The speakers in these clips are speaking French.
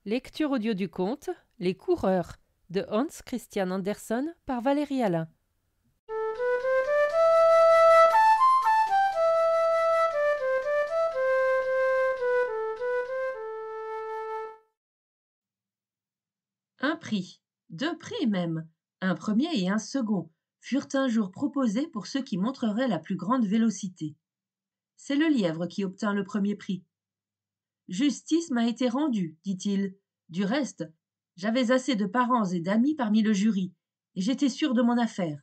Lecture audio du conte Les coureurs de Hans Christian Andersen par Valérie Alain. Un prix, deux prix même, un premier et un second, furent un jour proposés pour ceux qui montreraient la plus grande vélocité. C'est le lièvre qui obtint le premier prix. Justice m'a été rendue, dit-il. Du reste, j'avais assez de parents et d'amis parmi le jury, et j'étais sûr de mon affaire.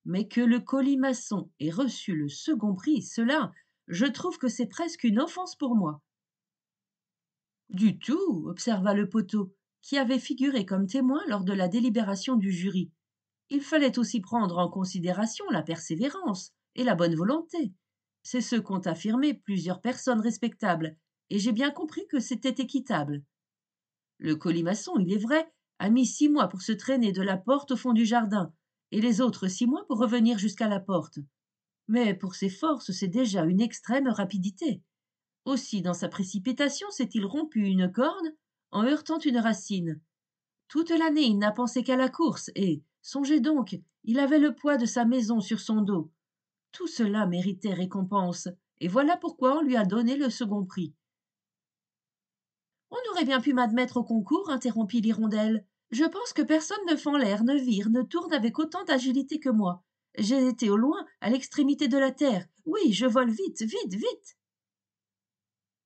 Mais que le colimaçon ait reçu le second prix, cela, je trouve que c'est presque une offense pour moi. Du tout, observa le poteau, qui avait figuré comme témoin lors de la délibération du jury. Il fallait aussi prendre en considération la persévérance et la bonne volonté. C'est ce qu'ont affirmé plusieurs personnes respectables, et j'ai bien compris que c'était équitable. Le colimaçon, il est vrai, a mis 6 mois pour se traîner de la porte au fond du jardin, et les autres 6 mois pour revenir jusqu'à la porte. Mais pour ses forces, c'est déjà une extrême rapidité. Aussi, dans sa précipitation, s'est-il rompu une corde en heurtant une racine. Toute l'année, il n'a pensé qu'à la course, et, songez donc, il avait le poids de sa maison sur son dos. Tout cela méritait récompense, et voilà pourquoi on lui a donné le second prix. On aurait bien pu m'admettre au concours, interrompit l'hirondelle. Je pense que personne ne fend l'air, ne vire, ne tourne avec autant d'agilité que moi. J'ai été au loin, à l'extrémité de la terre. Oui, je vole vite, vite, vite.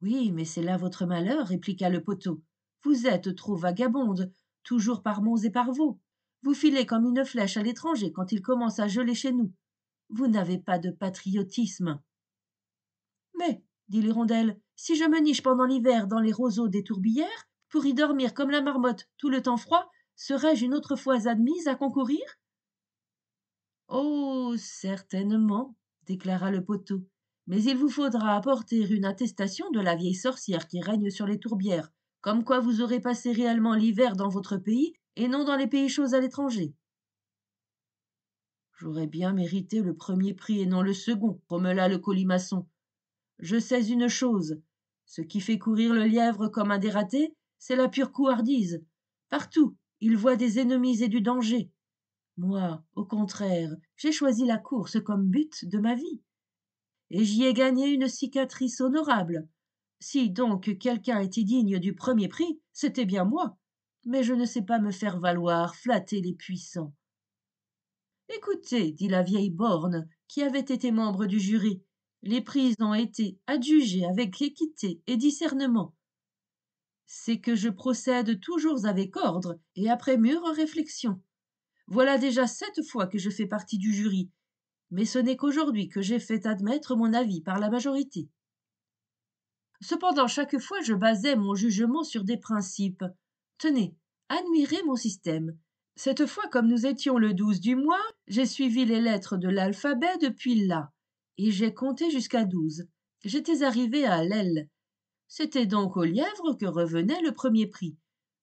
Oui, mais c'est là votre malheur, répliqua le poteau. Vous êtes trop vagabonde, toujours par monts et par vaux. Vous filez comme une flèche à l'étranger quand il commence à geler chez nous. Vous n'avez pas de patriotisme. Mais, dit l'hirondelle, si je me niche pendant l'hiver dans les roseaux des tourbières, pour y dormir comme la marmotte tout le temps froid, serais-je une autre fois admise à concourir? Oh, certainement, déclara le poteau. Mais il vous faudra apporter une attestation de la vieille sorcière qui règne sur les tourbières, comme quoi vous aurez passé réellement l'hiver dans votre pays et non dans les pays chauds à l'étranger. J'aurais bien mérité le premier prix et non le second, grommela le colimaçon. Je sais une chose. Ce qui fait courir le lièvre comme un dératé, c'est la pure couardise. Partout, il voit des ennemis et du danger. Moi, au contraire, j'ai choisi la course comme but de ma vie. Et j'y ai gagné une cicatrice honorable. Si donc quelqu'un était digne du premier prix, c'était bien moi. Mais je ne sais pas me faire valoir, flatter les puissants. Écoutez, dit la vieille borgne, qui avait été membre du jury, les prix ont été adjugés avec équité et discernement. C'est que je procède toujours avec ordre et après mûre réflexion. Voilà déjà 7 fois que je fais partie du jury, mais ce n'est qu'aujourd'hui que j'ai fait admettre mon avis par la majorité. Cependant, chaque fois, je basais mon jugement sur des principes. Tenez, admirez mon système. Cette fois, comme nous étions le 12 du mois, j'ai suivi les lettres de l'alphabet depuis l'A, et j'ai compté jusqu'à 12. J'étais arrivé à l'L. C'était donc au lièvre que revenait le premier prix.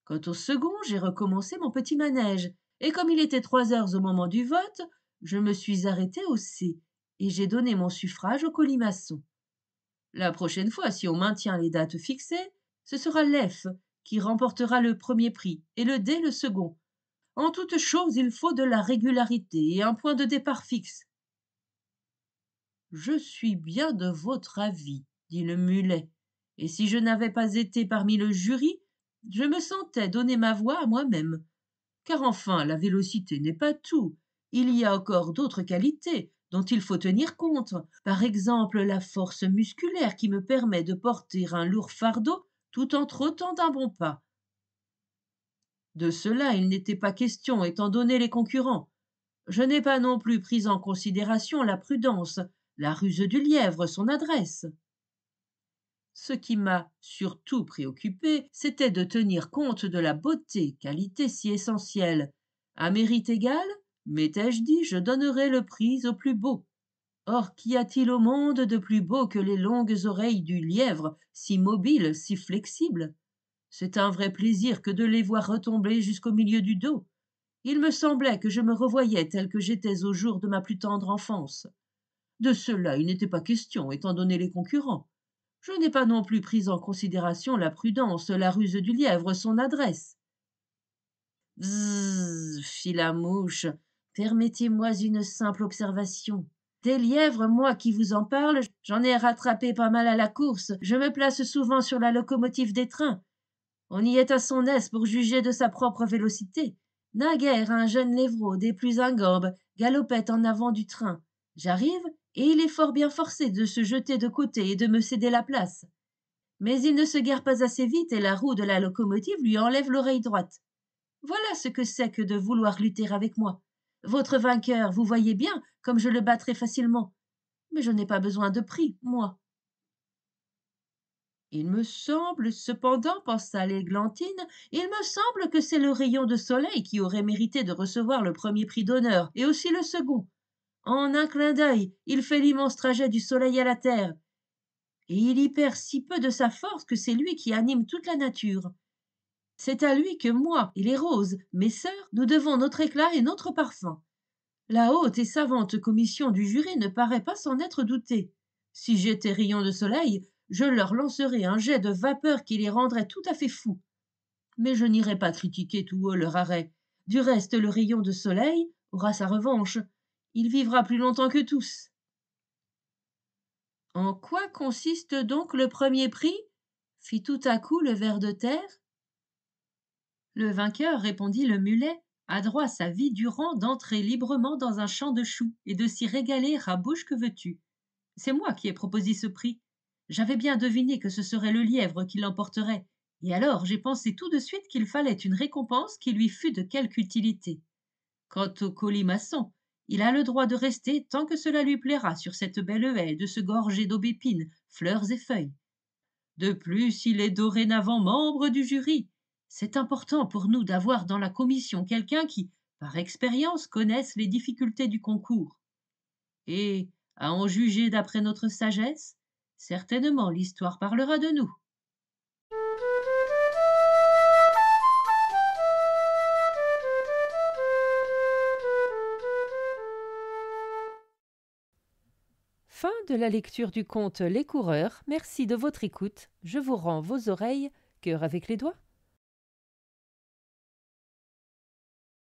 Quant au second, j'ai recommencé mon petit manège, et comme il était 3 heures au moment du vote, je me suis arrêté au C, et j'ai donné mon suffrage au colimaçon. La prochaine fois, si on maintient les dates fixées, ce sera l'F qui remportera le premier prix et le D le second. En toute chose, il faut de la régularité et un point de départ fixe. Je suis bien de votre avis, dit le mulet, et si je n'avais pas été parmi le jury, je me sentais donner ma voix à moi-même. Car enfin, la vélocité n'est pas tout. Il y a encore d'autres qualités dont il faut tenir compte. Par exemple, la force musculaire qui me permet de porter un lourd fardeau tout en trottant d'un bon pas. De cela, il n'était pas question étant donné les concurrents. Je n'ai pas non plus pris en considération la prudence, la ruse du lièvre, son adresse. Ce qui m'a surtout préoccupé, c'était de tenir compte de la beauté, qualité si essentielle. À mérite égal, m'étais-je dit, je donnerai le prix au plus beau. Or, qu'y a-t-il au monde de plus beau que les longues oreilles du lièvre, si mobiles, si flexibles? C'est un vrai plaisir que de les voir retomber jusqu'au milieu du dos. Il me semblait que je me revoyais tel que j'étais au jour de ma plus tendre enfance. De cela, il n'était pas question, étant donné les concurrents. Je n'ai pas non plus pris en considération la prudence, la ruse du lièvre, son adresse. Bzzz, fit la mouche. Permettez-moi une simple observation. Des lièvres, moi qui vous en parle, j'en ai rattrapé pas mal à la course. Je me place souvent sur la locomotive des trains. On y est à son aise pour juger de sa propre vélocité. Naguère, un jeune lévreau des plus ingambes galopait en avant du train. J'arrive, et il est fort bien forcé de se jeter de côté et de me céder la place. Mais il ne se gare pas assez vite et la roue de la locomotive lui enlève l'oreille droite. Voilà ce que c'est que de vouloir lutter avec moi. Votre vainqueur, vous voyez bien comme je le battrai facilement. Mais je n'ai pas besoin de prix, moi. Il me semble, cependant, pensa l'Églantine, il me semble que c'est le rayon de soleil qui aurait mérité de recevoir le premier prix d'honneur, et aussi le second. En un clin d'œil, il fait l'immense trajet du soleil à la terre, et il y perd si peu de sa force que c'est lui qui anime toute la nature. C'est à lui que moi et les roses, mes sœurs, nous devons notre éclat et notre parfum. La haute et savante commission du jury ne paraît pas s'en être doutée. Si j'étais rayon de soleil, je leur lancerais un jet de vapeur qui les rendrait tout à fait fous. Mais je n'irai pas critiquer tout haut leur arrêt. Du reste, le rayon de soleil aura sa revanche. Il vivra plus longtemps que tous. En quoi consiste donc le premier prix? Fit tout à coup le ver de terre. Le vainqueur, répondit le mulet, a droit sa vie durant d'entrer librement dans un champ de choux et de s'y régaler à bouche que veux-tu. C'est moi qui ai proposé ce prix. J'avais bien deviné que ce serait le lièvre qui l'emporterait, et alors j'ai pensé tout de suite qu'il fallait une récompense qui lui fût de quelque utilité. Quant au colimaçon, il a le droit de rester tant que cela lui plaira sur cette belle haie, de se gorger d'aubépines, fleurs et feuilles. De plus, il est dorénavant membre du jury. C'est important pour nous d'avoir dans la commission quelqu'un qui, par expérience, connaisse les difficultés du concours. Et, à en juger d'après notre sagesse, certainement l'histoire parlera de nous. Fin de la lecture du conte Les coureurs. Merci de votre écoute. Je vous rends vos oreilles, cœur avec les doigts.